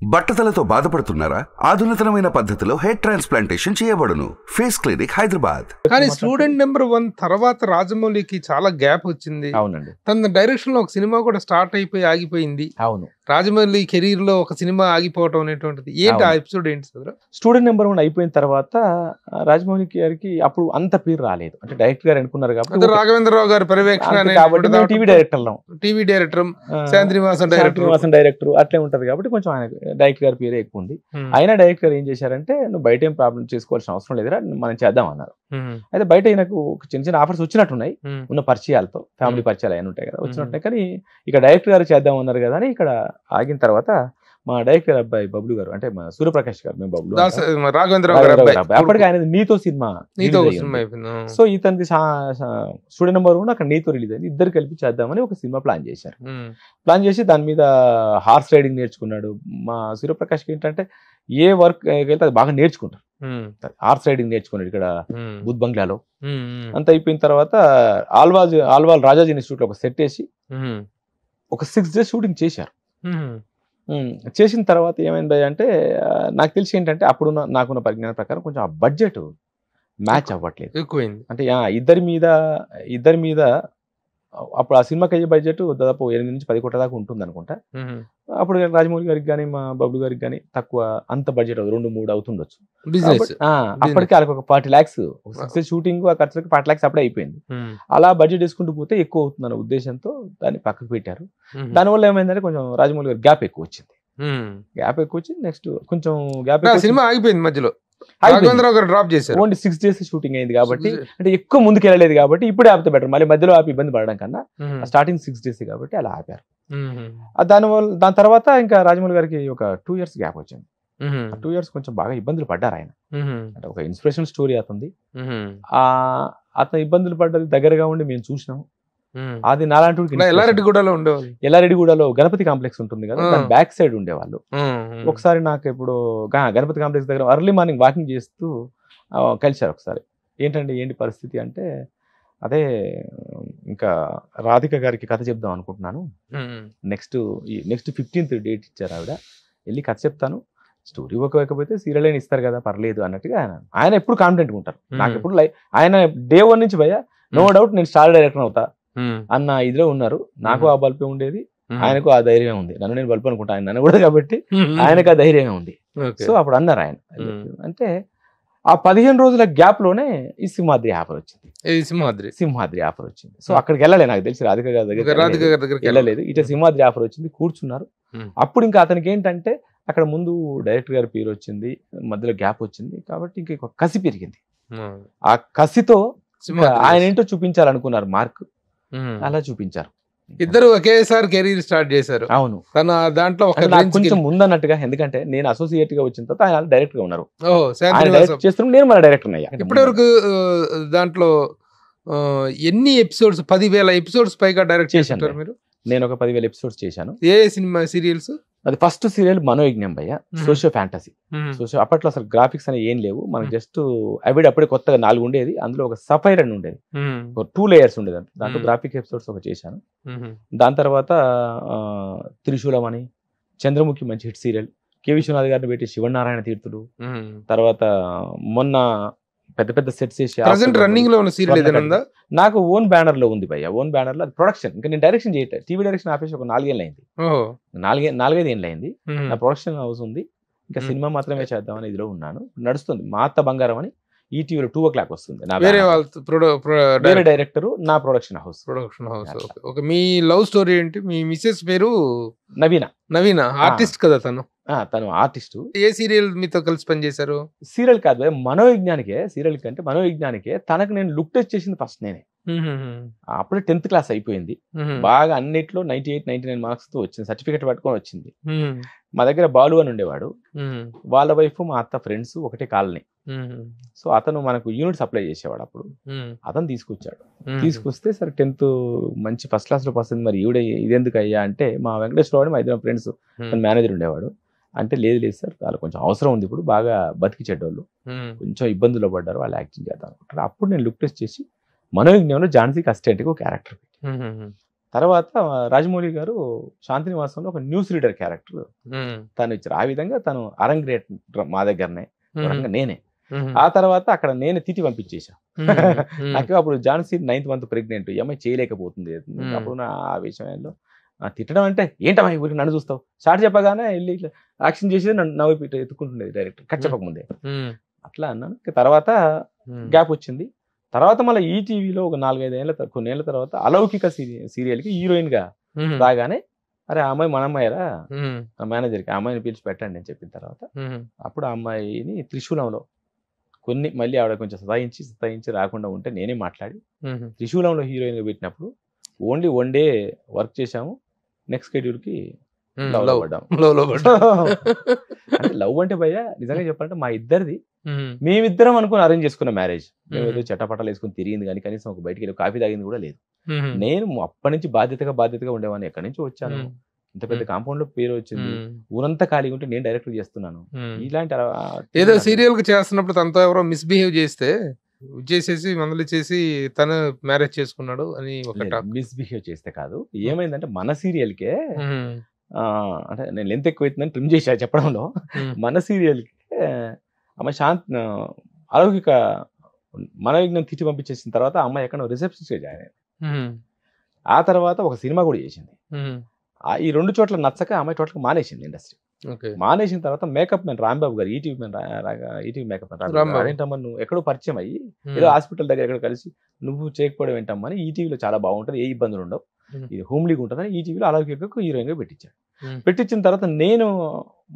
బట్టతలతో బాధపడుతున్నారా? ఆధునితనమైన పద్ధతిలో hair transplantation చేయబడును. Face clinic Hyderabad. కానీ స్టూడెంట్ నెంబర్ 1 తర్వాత రాజమౌళికి చాలా గ్యాప్ వచ్చింది. అవునండి. తన డైరెక్షన్ లో ఒక సినిమా కూడా స్టార్ట్ అయిపోయి ఆగిపోయింది. అవును. రాజమౌళి కెరీర్ లో ఒక సినిమా ఆగిపోవటం అనేటువంటిది ఏంటి? ఆ ఎపిసోడ్ ఏంటి సార్? స్టూడెంట్ నెంబర్ 1 అయిపోయిన తర్వాత రాజమౌళి గారికి అప్పుడు అంత పేరు రాలేదు. అంటే డైరెక్టర్ గారు అనుకున్నారు కాబట్టి రాఘవేంద్రరావు గారి పర్యవేక్షణ టీవీ డైరెక్టర్ శాంతినివాసన్ డైరెక్టర్ అట్లే ఉంటది కాబట్టి కొంచెం ఆయన డైరెక్టర్ గారి పేరే ఎక్కువ ఉంది. అయినా డైరెక్టర్ గారు ఏం చేశారంటే, నువ్వు బయట ఏం ప్రాబ్లం చేసుకోవాల్సిన అవసరం లేదురా, మనం చేద్దాం అన్నారు. అయితే బయట నాకు చిన్న చిన్న ఆఫర్స్ వచ్చినట్టున్నాయి, ఉన్న పరిచయాలతో, ఫ్యామిలీ పరిచయాలు అయినా ఉంటాయి కదా, వచ్చినట్టున్నాయి. కానీ ఇక డైరెక్టర్ గారు చేద్దాం అన్నారు కదా అని ఇక్కడ ఆగిన తర్వాత మా డైరెక్టర్ అబ్బాయి బబ్లు గారు, అంటే మా సూర్యప్రకాష్ గారు, మేము బబ్లు అప్పటికి ఆయన నీతో సినిమా. సో ఇతనికి స్టూడెంట్ నెంబర్ 1 అక్కడ నీతో రిలీజ్ అయింది. ఇద్దరు కలిపి చేద్దామని ఒక సినిమా ప్లాన్ చేశారు. ప్లాన్ చేసి దాని మీద హార్స్ రైడింగ్ నేర్చుకున్నాడు. మా సూర్యప్రకాష్కి ఏంటంటే ఏ వర్క్ వెళ్తే అది బాగా నేర్చుకుంటారు. హార్స్ రైడింగ్ నేర్చుకున్నాడు ఇక్కడ బుద్ధ్ బంగ్లాలో. అంత అయిపోయిన తర్వాత ఆల్వాల్ రాజాజీ ఇన్స్టిట్యూట్ లో ఒక సెట్ వేసి ఒక 6 days షూటింగ్ చేశారు. చేసిన తర్వాత ఏమైంది అంటే, నాకు తెలిసి ఏంటంటే అప్పుడు నాకున్న పరిజ్ఞానం ప్రకారం కొంచెం ఆ బడ్జెట్ మ్యాచ్ అవ్వట్లేదు, ఎక్కువైంది. అంటే ఇద్దరి మీద అప్పుడు ఆ సినిమాకి అయ్యే బడ్జెట్ దాదాపు 8 నుంచి 10 కోట్ల దాకా ఉంటుంది అనుకుంటా. అప్పుడు రాజమౌళి గారికి కానీ మా బబ్లు గారికి కానీ తక్కువ అంత బడ్జెట్ 2-3 అవుతుండొచ్చు. అప్పటికి వాళ్ళకి ఒక 40 lakhs 6 days షూటింగ్, ఆ ఖర్చులకి 40 lakhs అప్పుడే అయిపోయింది. అలా బడ్జెట్ వేసుకుంటూ పోతే ఎక్కువ అవుతుందన్న ఉద్దేశంతో దాన్ని పక్కకు పెట్టారు. దానివల్ల ఏమైందంటే కొంచెం రాజమౌళి గారి గ్యాప్ ఎక్కువ వచ్చింది. నెక్స్ట్ కొంచెం గ్యాప్, సినిమా ఆగిపోయింది మధ్యలో. డ్రాప్ చేశారు. ఓన్లీ 6 days షూటింగ్ అయింది కాబట్టి, అంటే ఎక్కువ ముందుకు వెళ్ళలేదు కాబట్టి ఇప్పుడు ఆపితే బెటర్. మళ్ళీ మధ్యలో ఆపి ఇబ్బంది పడడం కన్నా స్టార్టింగ్ 6 days కాబట్టి అలా ఆపారు. దాని తర్వాత ఇంకా రాజమౌళి గారికి ఒక 2 years గ్యాప్ వచ్చింది. 2 years కొంచెం బాగా ఇబ్బందులు పడ్డారు ఆయన. అంటే ఒక ఇన్స్పిరేషన్ స్టోరీ అతనిది. అతను ఇబ్బందులు పడ్డది దగ్గరగా ఉండి మేము చూసినాం. అది నాలాంటి ఎల్లారెడ్డిగూడలో గణపతి కాంప్లెక్స్ ఉంటుంది కదా, దాని బ్యాక్ సైడ్ ఉండేవాళ్ళు. ఒకసారి నాకు ఇప్పుడు గణపతి కాంప్లెక్స్ దగ్గర ఎర్లీ మార్నింగ్ వాకింగ్ చేస్తూ కలిశారు ఒకసారి. ఏంటి పరిస్థితి అంటే, అదే ఇంకా రాధిక గారికి కథ చెప్దాం అనుకుంటున్నాను, నెక్స్ట్ 15th డేట్ ఇచ్చారు ఆవిడ, వెళ్ళి కథ చెప్తాను, స్టోరీ ఒక్కకపోతే సీరియల్ అయినా ఇస్తారు కదా, పర్లేదు అన్నట్టుగా ఆయన ఎప్పుడు కాన్ఫిడెంట్గా ఉంటారు. నాకు ఎప్పుడు ఆయన day 1 నుంచి భయ్యా నో డౌట్ నేను స్టార్ డైరెక్టర్ అవుతా అన్న ఇదిలో ఉన్నారు. నాకు ఆ బల్పే ఉండేది, ఆయనకు ఆ ధైర్యం ఉంది. నేను బల్పు అనుకుంటా, ఆయన నన్ను కూడా కాబట్టి ఆయనకు ఆ ధైర్యం ఉంది. సో అప్పుడు అన్నారు ఆయన. అంటే ఆ 15 రోజుల గ్యాప్ లోనే ఈ సింహాద్రి ఆఫర్ వచ్చింది. సింహాద్రి ఆఫర్ వచ్చింది. సో అక్కడికి వెళ్ళలేదు, నాకు తెలిసి రాధిక గారి దగ్గర వెళ్ళలేదు. ఇటు సింహాద్రి ఆఫర్ వచ్చింది, కూర్చున్నారు. అప్పుడు ఇంకా అతనికి ఏంటంటే అక్కడ ముందు డైరెక్టర్ గారి పేరు వచ్చింది, మధ్యలో గ్యాప్ వచ్చింది కాబట్టి ఇంకా కసి పెరిగింది. ఆ కసితో ఆయన ఏంటో చూపించాలనుకున్నారు మార్క్, అలా చూపించారు. ఇద్దరు ఒకేసారి కెరీర్ స్టార్ట్ చేశారు. అవును, తన దాంట్లో కొంచెం ముందన్నట్టుగా, ఎందుకంటే నేను అసోసియేట్ గా వచ్చిన తర్వాత ఆయన డైరెక్టర్ గా ఉన్నారు. చేస్తున్నారు, నేను మన డైరెక్టర్ అయ్యా. ఇప్పటివరకు దాంట్లో ఎన్ని ఎపిసోడ్స్? 10,000 ఎపిసోడ్స్ పైగా డైరెక్ట్ చేశారు మీరు? నేను ఒక 10,000 ఎపిసోడ్స్ చేశాను. ఏ సినిమా సీరియల్స్? అది ఫస్ట్ సీరియల్ మనోయజ్ఞం భయ్య, సోషియో ఫ్యాంటసీ. అప్పట్లో అసలు గ్రాఫిక్స్ అనేవి ఏం లేవు మనకి, జస్ట్ అప్పుడే కొత్తగా 4 ఉండేది. అందులో ఒక సఫైర్ అని ఉండేది, 2 layers ఉండేది. దాంట్లో గ్రాఫిక్ ఎపిసోడ్స్ ఒక చేశాను. దాని తర్వాత త్రిశూలం అని, చంద్రముఖి మంచి హిట్ సీరియల్, కె విశ్వనాథ్ గారిని పెట్టి శివనారాయణ తీర్థులు. తర్వాత మొన్న పెద్ద సెట్స్ చేసి రన్నింగ్ లో ఉన్న సీరియల్ ఏదైనా ఉందా? నాకు ఓన్ బ్యానర్ లో ఉంది భయ్య, ఓన్ బ్యానర్ లో. అది ప్రొడక్షన్, ఇంకా నేను డైరెక్షన్ చేయట్లేదు. టీవీ డైరెక్షన్ ఆపేసి ఒక 4 ఏళ్ళు అయింది, 4-5 ఏళ్ళు అయింది. నా ప్రొడక్షన్ హౌస్ ఉంది, ఇంకా సినిమా మాత్రమే చేద్దామని ఇదిలో ఉన్నాను. నడుస్తుంది. మా అత్త బంగారం అని ఈటీవీలో 2 o'clock వస్తుంది. వేరే డైరెక్టర్, నా ప్రొడక్షన్ హౌస్. మీ లవ్ స్టోరీ ఏంటి? మీ మిసెస్ పేరు నవీన, ఆర్టిస్ట్ కదా తను ఆర్టిస్టు. ఏ సీరియల్ మీతో కలిసి పనిచేశారు? సీరియల్ కాదు, మనోవిజ్ఞానికే. సీరియల్ కంటే మనోవిజ్ఞానికే. తనకు నేను లుక్ టెస్ట్ చేసింది ఫస్ట్ నేనే. అప్పుడే 10th క్లాస్ అయిపోయింది, బాగా అన్నిట్లో 98-99 మార్క్స్ తో వచ్చింది, సర్టిఫికేట్ పట్టుకొని వచ్చింది. మా దగ్గర బాలు అని ఉండేవాడు, వాళ్ళ వైఫ్ మా అత్త ఫ్రెండ్స్, ఒకటే కాలనీ. సో అతను మనకు యూనిట్ సప్లై చేసేవాడు. అప్పుడు అతను తీసుకొస్తే సరే 10th మంచి ఫస్ట్ క్లాస్ లో వస్తుంది, మరి ఈవిడ ఇదెందుకు అయ్యా అంటే, మా వెంకటేశ్వరరావు మా ఇద్దరు ఫ్రెండ్స్, తన మేనేజర్ ఉండేవాడు. అంటే లేదు సార్, వాళ్ళు కొంచెం అవసరం ఉంది, ఇప్పుడు బాగా బతికి చెడ్డోళ్ళు కొంచెం ఇబ్బందుల్లో పడ్డారు, వాళ్ళు యాక్టింగ్ చేద్దాం అనుకుంటారు. అప్పుడు నేను లుక్ టెస్ట్ చేసి మనోవిజ్ఞంలో ఝాన్సీకి అసిస్టెంట్గా ఒక క్యారెక్టర్ పెట్టి, తర్వాత రాజమౌళి గారు శాంతినివాసంలో ఒక న్యూస్ రీడర్ క్యారెక్టర్ తను ఇచ్చారు. ఆ విధంగా తను అరంగ్రేట్ మా దగ్గరనే నేనే. ఆ తర్వాత అక్కడ నేనే తిట్టి పంపించేసా. నాకు అప్పుడు ఝాన్సీ 9th month ప్రెగ్నెంట్, ఈ అమ్మాయి చేయలేకపోతుంది. అప్పుడు నా ఆ విషయంలో తిట్టడం అంటే ఏంటమ్మా ఊరికి నన్ను చూస్తావు, స్టార్ట్ చెప్పగానే వెళ్ళి ఇట్లా యాక్షన్ చేసేది, నన్ను నవ్వి ఎత్తుకుంటుండేది డైరెక్టర్ కట్ చెప్పకముందే. అట్లా అన్నాను. తర్వాత గ్యాప్ వచ్చింది. తర్వాత మళ్ళీ ఈటీవీలో ఒక 4-5 కొన్నేళ్ల తర్వాత అలౌకిక సీరియల్కి హీరోయిన్ గా రాగానే, అరే ఆ అమ్మాయి మన అమ్మాయిరా, మేనేజర్కి ఆ అమ్మాయిని పిలిచి పెట్టండి అని చెప్పిన తర్వాత అప్పుడు ఆ అమ్మాయిని త్రిశూలంలో మళ్ళీ ఆవిడ కొంచెం సతాయించి రాకుండా ఉంటే నేనే మాట్లాడి త్రిశూలంలో హీరోయిన్ గా పెట్టినప్పుడు ఓన్లీ 1 day వర్క్ చేశాము. నెక్స్ట్ షెడ్యూల్కి లవ్ పడ్డాము. అంటే లవ్ అంటే భయ్య నిజంగా చెప్పాలంటే మా ఇద్దరిది మేమిద్దరం అనుకుని అరేంజ్ చేసుకున్న మ్యారేజ్. మేము ఏదో చట్టపట్టాలు వేసుకుని తిరిగింది కానీ కనీసం ఒక బయటికి వెళ్ళి కాఫీ తాగింది కూడా లేదు. నేను అప్పటి నుంచి బాధ్యతగా ఉండేవాడిని. ఎక్కడి నుంచి వచ్చాను, ఇంత పెద్ద కాంపౌండ్ లో పేరు వచ్చింది, ఊరంతా ఖాళీగా ఉంటే నేను డైరెక్ట్ చేస్తున్నాను. ఇలాంటి ఏదో సీరియల్ కి చేస్తున్నప్పుడు తనతో ఎవరో మిస్బిహేవ్ చేసేసి మందులు చేసి తను మ్యారేజ్ చేసుకున్నాడు అని ఒక మిస్బిహేవ్ చేస్తే కాదు. ఏమైందంటే మన సీరియల్కే అంటే నేను లెంత్ ఎక్కువ అవుతుందని ట్రిమ్ చేసా చెప్పడంలో. మన సీరియల్కి అమ్మాయి అలౌకిక మన విజ్ఞానం తిట్టి పంపించేసిన తర్వాత అమ్మాయి ఎక్కడ రిసెప్షనిస్ట్ జాయిన్ అయింది. ఆ తర్వాత ఒక సినిమా కూడా చేసింది. ఈ 2 చోట్ల నచ్చక అమ్మాయి టోటల్గా మానేసింది ఇండస్ట్రీ. మానేసిన తర్వాత మేకప్ మ్యాన్ రాంబాబు గారు, ఈటీవీ మేకప్ మ్యాన్ ఏంటమ్మా నువ్వు ఎక్కడో పరిచయం అయ్యి ఏదో హాస్పిటల్ దగ్గర ఎక్కడ కలిసి నువ్వు చేయకపోవడం ఏంటమ్మా అని, ఈటీవీలో చాలా బాగుంటుంది, ఏ ఇబ్బందులు ఉండవు, ఇది హోమ్లీగా ఉంటుందని ఈటీవీలో అలౌకికకు హీరోయిన్ గా పెట్టించాడు. పెట్టించిన తర్వాత నేను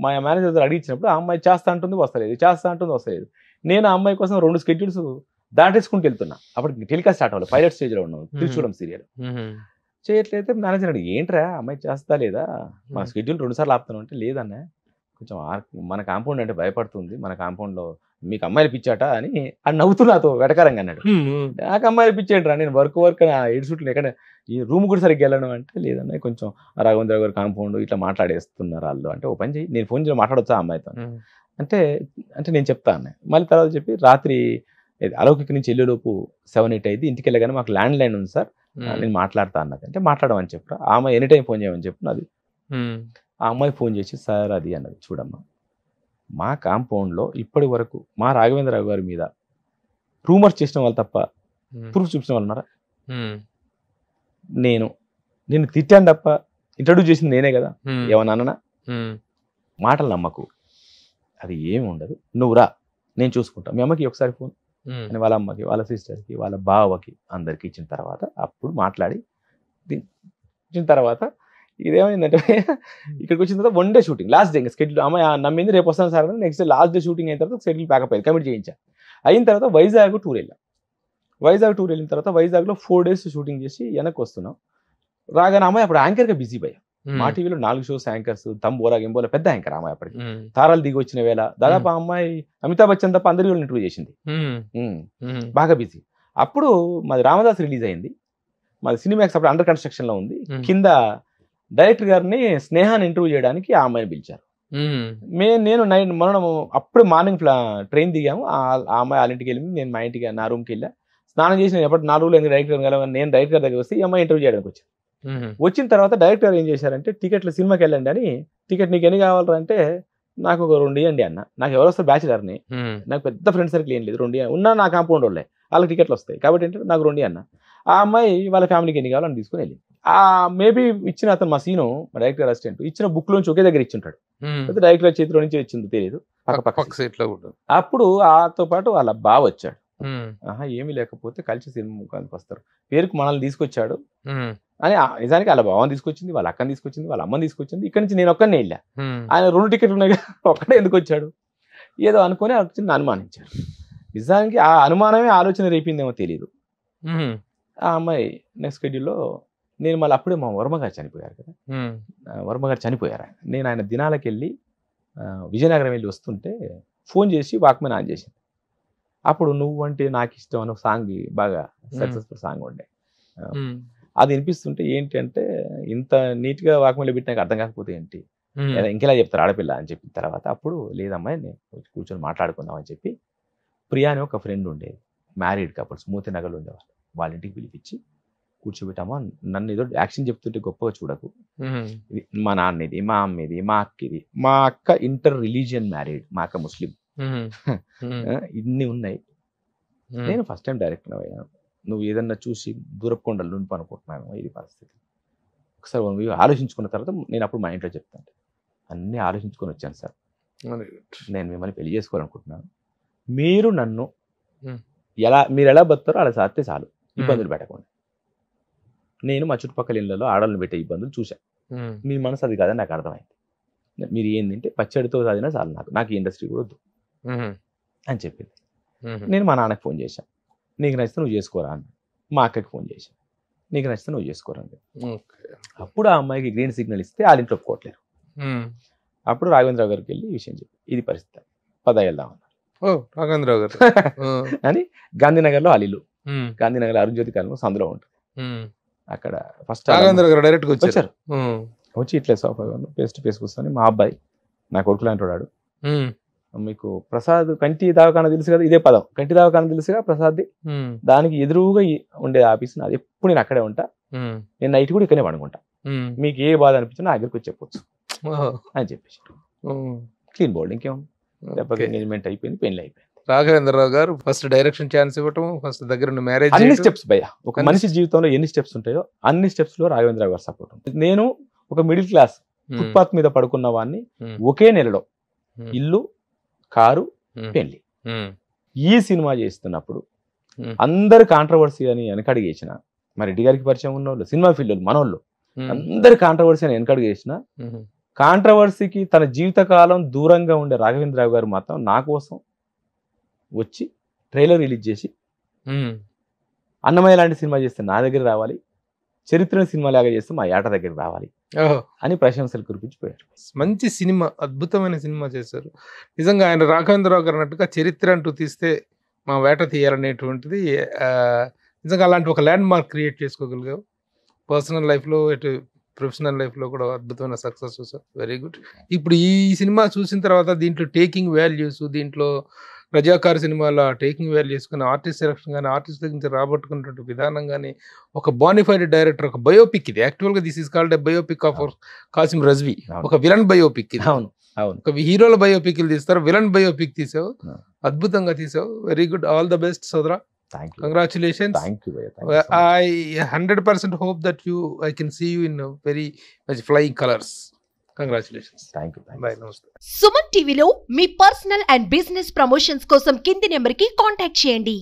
మా మేనేజర్ దగ్గర అడిగించినప్పుడు ఆ అమ్మాయి చేస్తా అంటుంది వస్తలేదు. నేను ఆ అమ్మాయి కోసం 2 schedules దాటేసుకుంటూ వెళ్తున్నా. అప్పుడు టెలికాస్ట్ స్టార్ట్ అవ్వాలి, పైలట్ స్టేజ్ లో ఉన్నాం త్రిశూలం సీరియల్. చేయట్లయితే మేనేజర్ అడిగి ఏంట్రా అమ్మాయి చేస్తా లేదా, మన షెడ్యూల్ 2 సార్లు ఆపుతాను అంటే, లేదన్నా కొంచెం మన కాంపౌండ్ అంటే భయపడుతుంది, మన కాంపౌండ్ లో మీకు అమ్మాయిలు పిచ్చాట అని నవ్వుతూ నాతో వెటకారంగా అన్నాడు. నాకు అమ్మాయిలు పిచ్చేంట్రా, నేను వర్క్ ఎడుసుట్లు ఎక్కడ ఈ రూమ్ కూడా సరిగ్గా వెళ్ళను అంటే, లేదన్నా కొంచెం రాఘవేంద్ర గారు కాంపౌండ్ ఇట్లా మాట్లాడేస్తున్నారు వాళ్ళు అంటే, ఓ పని చేయి నేను ఫోన్ చేసి మాట్లాడొచ్చా అమ్మాయితో అంటే నేను చెప్తా అన్న. మళ్ళీ తర్వాత చెప్పి రాత్రి అలౌకిక నుంచి వెళ్ళేలోపు 7-8 అయింది. ఇంటికి వెళ్ళగానే మాకు ల్యాండ్ లైన్ ఉంది సార్, నేను మాట్లాడతా అన్నది. అంటే మాట్లాడమని చెప్పరా, ఆ అమ్మాయి ఎనీ టైం ఫోన్ చేయమని చెప్పు అది. ఆ అమ్మాయి ఫోన్ చేసి సార్ అది అన్నది, చూడమ్మా మా కాంపౌండ్లో ఇప్పటి వరకు మా రాఘవేంద్రరావు గారి మీద రూమర్స్ చేసిన వాళ్ళు తప్ప ప్రూఫ్ చూపించిన వాళ్ళు ఉన్నారా? నేను తిట్టాను తప్ప ఇంట్రడ్యూస్ చేసింది నేనే కదా, ఏమన్నా అన్ననా? మాటలు నమ్మకు, అది ఏమి ఉండదు, నువ్వు రా నేను చూసుకుంటా. మీ అమ్మకి ఒకసారి ఫోన్ అని వాళ్ళ అమ్మకి, వాళ్ళ సిస్టర్కి, వాళ్ళ బావకి అందరికి ఇచ్చిన తర్వాత అప్పుడు మాట్లాడి ఇచ్చిన తర్వాత ఇదేమైందంటే ఇక్కడికి వచ్చిన తర్వాత 1 day shooting last day schedule అమ్మాయి నమ్మింది రేపు వస్తాను సార్ అని. Next day last day shooting అయిన తర్వాత షెడ్యూల్ ప్యాకప్ అయ్యింది, కమిట్ చేయించా. అయిన తర్వాత వైజాగ్ టూర్ వెళ్ళిన తర్వాత వైజాగ్లో 4 days షూటింగ్ చేసి వెనక్కి వస్తున్నాం. రాగానే అమ్మాయి అప్పుడు యాంకర్గా బిజీ పోయా. మా టీవీలో 4 shows యాంకర్స్, తంబోలా గింబోలా పెద్ద యాంకర్ అమ్మాయి అప్పటికి. తారాలు దిగి వచ్చిన వేళ దాదాపు ఆ అమ్మాయి అమితాబ్ బచ్చన్ తప్ప అందరి వాళ్ళు ఇంటర్వ్యూ చేసింది, బాగా బిజీ. అప్పుడు మాది రామదాస్ రిలీజ్ అయింది, మాది సినిమాక్స్ అప్పుడు అండర్ కన్స్ట్రక్షన్ లో ఉంది. కింద డైరెక్టర్ గారిని స్నేహాన్ని ఇంటర్వ్యూ చేయడానికి ఆ అమ్మాయిని పిలిచారు. నేను మనం అప్పుడు మార్నింగ్ ట్రైన్ దిగాము. ఆ అమ్మాయి వాళ్ళ ఇంటికి వెళ్ళింది, నేను మా ఇంటికి నా రూమ్కి వెళ్ళా. స్నానం చేసి నేను ఎప్పటి 4 రోజులు డైరెక్టర్ నేను డైరెక్టర్ గారి దగ్గర వస్తే ఈ అమ్మాయి ఇంటర్వ్యూ చేయడానికి వచ్చాను. వచ్చిన తర్వాత డైరెక్టర్ గారు ఏం చేశారంటే, టికెట్లు సినిమాకి వెళ్ళండి అని, టికెట్ నీకు ఎన్ని కావాలంటే నాకు ఒక 2 ఇవ్వండి అన్న. నాకు ఎవరు వస్తారు బ్యాచిలర్ని, నాకు పెద్ద ఫ్రెండ్ సర్కిల్ ఏం లేదు, 2 ఉన్నా నా కాంపౌండ్ వాళ్ళే, వాళ్ళకి టికెట్లు వస్తాయి కాబట్టి ఏంటంటే నాకు 2 అన్న. ఆ అమ్మాయి వాళ్ళ ఫ్యామిలీకి ఎన్ని కావాలని తీసుకుని వెళ్ళి మేబీ ఇచ్చిన అతను మా సీను డైరెక్టర్ అసిస్టెంట్ ఇచ్చిన బుక్ లోంచి ఒకే దగ్గర ఇచ్చింటాడు, అయితే డైరెక్టర్ చేతిలో నుంచి వచ్చిందో తెలియదు, పక్క సీట్లో. అప్పుడు ఆతో పాటు వాళ్ళ బావ వచ్చాడు. ఏమీ లేకపోతే కలిసి సినిమాకి వస్తారు, పేరుకు మనల్ని తీసుకొచ్చాడు అని. నిజానికి వాళ్ళ బావని తీసుకొచ్చింది, వాళ్ళ అక్కని తీసుకొచ్చింది, వాళ్ళ అమ్మని తీసుకొచ్చింది. ఇక్కడ నుంచి నేను ఒక్కనే వెళ్ళా. ఆయన 2 టికెట్లు ఉన్నాయి కదా, ఒక్కడే ఎందుకు వచ్చాడు ఏదో అనుకుని వచ్చింది అనుమానించారు. నిజానికి ఆ అనుమానమే ఆలోచన రేపిందేమో తెలియదు. ఆ అమ్మాయి నెక్స్ట్ షెడ్యూల్లో నేను మళ్ళీ అప్పుడే మా వర్మగారు చనిపోయారు కదా, వర్మగారు చనిపోయారు. నేను ఆయన దినాలకు వెళ్ళి విజయనగరం వెళ్ళి వస్తుంటే ఫోన్ చేసి వాక్మెన్ ఆన్ చేసింది. అప్పుడు నువ్వు అంటే నాకు ఇష్టం అని ఒక సాంగ్, బాగా సక్సెస్ఫుల్ సాంగ్ ఉండే, అది వినిపిస్తుంటే ఏంటి అంటే ఇంత నీట్గా వాక్మెన్లో పెట్టి నాకు అర్థం కాకపోతే ఏంటి, ఇంకెలా చెప్తారు ఆడపిల్ల అని చెప్పిన తర్వాత అప్పుడు లేదమ్మాయి నేను కూర్చొని మాట్లాడుకుందాం అని చెప్పి ప్రియా అని ఒక ఫ్రెండ్ ఉండేది, మ్యారీడ్ కపుల్స్ మూతి నగలు ఉండేవాళ్ళు, వాళ్ళ ఇంటికి పిలిపించి కూర్చోబెట్టామా, నన్ను ఏదో యాక్షన్ చెప్తుంటే గొప్పగా చూడకు, ఇది మా నాన్నది, మా అమ్మది, మా అక్కది. మా అక్క ఇంటర్ రిలీజియన్ మ్యారీడ్, మా అక్క ముస్లిం. ఇన్ని ఉన్నాయి. నేను ఫస్ట్ టైం డైరెక్టర్ అయ్యాను. నువ్వు ఏదన్నా చూసి దూరకొండలు నుండి అనుకుంటున్నాను, ఇది పరిస్థితి. ఒకసారి ఆలోచించుకున్న తర్వాత నేను అప్పుడు మా ఇంట్లో చెప్తాను, అన్నీ ఆలోచించుకొని వచ్చాను సార్, నేను మిమ్మల్ని పెళ్లి చేసుకోవాలనుకుంటున్నాను, మీరు నన్ను మీరు ఎలా బతారో అలా సాధితే చాలు, ఇబ్బందులు పెట్టకుండా. నేను మా చుట్టుపక్కల ఇళ్లలో ఆడవాళ్ళని పెట్టే ఇబ్బందులు చూశాను. మీ మనసు అది కాదని నాకు అర్థమైంది. మీరు ఏంటంటే పచ్చడితో చదివినా చాలు, నాకు ఈ ఇండస్ట్రీ కూడా వద్దు అని చెప్పింది. నేను మా నాన్నకి ఫోన్ చేశాను, నీకు నచ్చితే నువ్వు చేసుకోరా అని. మా అక్కకి ఫోన్ చేశాను, నీకు నచ్చితే నువ్వు చేసుకోరా అని. అప్పుడు ఆ అమ్మాయికి గ్రీన్ సిగ్నల్ ఇస్తే వాళ్ళ ఇంట్లో ఒప్పుకోవట్లేరు. అప్పుడు రాఘవేంద్రరావు గారికి వెళ్ళి ఈ విషయం చెప్పి, ఇది పరిస్థితి, పదా వెళ్దామన్నారు. రాఘవేంద్రరావు గారు అని గాంధీనగర్లో వాళ్ళ ఇల్లు, గాంధీనగర్ అరుణ్జ్యోతి కాలంలో సందులో ఉంటుంది. అక్కడ ఫస్ట్ రాఘవేంద్రరావు గారు డైరెక్ట్గా వచ్చారు. వచ్చి ఇట్లా సోఫా ఫేస్ టు ఫేస్ కూర్చొని, మా అబ్బాయి నా కొడుకు లాంటి వాడు, మీకు ప్రసాద్ కంటి దవాఖాన తెలుసు కదా, ఇదే పదం, కంటి దవాఖాన తెలుసుగా ప్రసాద్ది, దానికి ఎదురుగా ఉండే ఆఫీస్ అది, ఎప్పుడు నేను అక్కడే ఉంటా, నేను నైట్ కూడా ఇక్కడనే పడుకుంటా, మీకు ఏ బాధ అనిపించినా నా దగ్గరికి వచ్చి చెప్పొచ్చు అని చెప్పేసి. క్లీన్ బోల్డ్, ఇంకేం ఎంగేజ్మెంట్ అయిపోయింది, పెళ్లి అయిపోయింది. రాఘవేంద్రరావు గారు ఫస్ట్ డైరెక్షన్ ఛాన్స్ ఇవ్వటం, ఫస్ట్ దగ్గర మ్యారేజ్, అన్ని స్టెప్స్ భయ్య, ఒక మనిషి జీవితంలో ఎన్ని స్టెప్స్ ఉంటాయో అన్ని స్టెప్స్ లో రాఘవేంద్రరావు గారు సపోర్ట్ ఉంటుంది. నేను ఒక మిడిల్ క్లాస్ ఫుట్పాత్ మీద పడుకున్న వాడిని ఒకే నెలలో ఇల్లు, కారు, పెళ్లి, ఈ సినిమా చేస్తున్నప్పుడు అందరు కాంట్రవర్సీ అని వెనకడుగు చేసిన, మరి రెడ్డి గారికి పరిచయం ఉన్నోళ్ళు, సినిమా ఫీల్డ్ వాళ్ళు, మనోళ్ళు అందరు కాంట్రవర్సీ అని వెనకడుగు చేసిన, కాంట్రవర్సీకి తన జీవితకాలం దూరంగా ఉండే రాఘవేంద్రరావు గారు మాత్రం నా కోసం వచ్చి ట్రైలర్ రిలీజ్ చేసి, అన్నమయ్య లాంటి సినిమా చేస్తే నా దగ్గర రావాలి, చరిత్ర సినిమా లాగా చేస్తే మా ఏట దగ్గర రావాలి అని ప్రశంసలు కురిపించిపోయారు. మంచి సినిమా, అద్భుతమైన సినిమా చేశారు నిజంగా. ఆయన రాఘవేంద్రరావు గారు అన్నట్టుగా చరిత్ర అంటూ తీస్తే మా వేట తీయాలనేటువంటిది నిజంగా అలాంటి ఒక ల్యాండ్ మార్క్ క్రియేట్ చేసుకోగలిగావు. పర్సనల్ లైఫ్లో ఇటు ప్రొఫెషనల్ లైఫ్లో కూడా అద్భుతమైన సక్సెస్ సార్, వెరీ గుడ్. ఇప్పుడు ఈ సినిమా చూసిన తర్వాత దీంట్లో టేకింగ్ వాల్యూస్, దీంట్లో రజాకార్ సినిమాలో టేకింగ్ వాల్యూస్ కానీ, ఆర్టిస్ట్ సెలక్షన్ కానీ, ఆర్టిస్ట్ దగ్గర నుంచి రాబట్టుకున్నటువంటి విధానం కానీ, ఒక బానిఫైడ్ డైరెక్టర్, ఒక బయోపిక్ ఇది యాక్చువల్గా, this is called a biopic of Qasim Razvi, ఒక విలన్ బయోపిక్ ఇది. ఒక హీరోల బయోపిక్ తీస్తారు, విలన్ బయోపిక్ తీసావు, అద్భుతంగా తీసావు, very good, all the best సోదరా. Congratulations. Thank you. I 100% hope that I can see you in very much flying colors. Congratulations. Thank you. Bye. Namaste. Suman టీవీలో మీ పర్సనల్ అండ్ బిజినెస్ ప్రమోషన్స్ కోసం కింది నెంబర్కి contact చేయండి.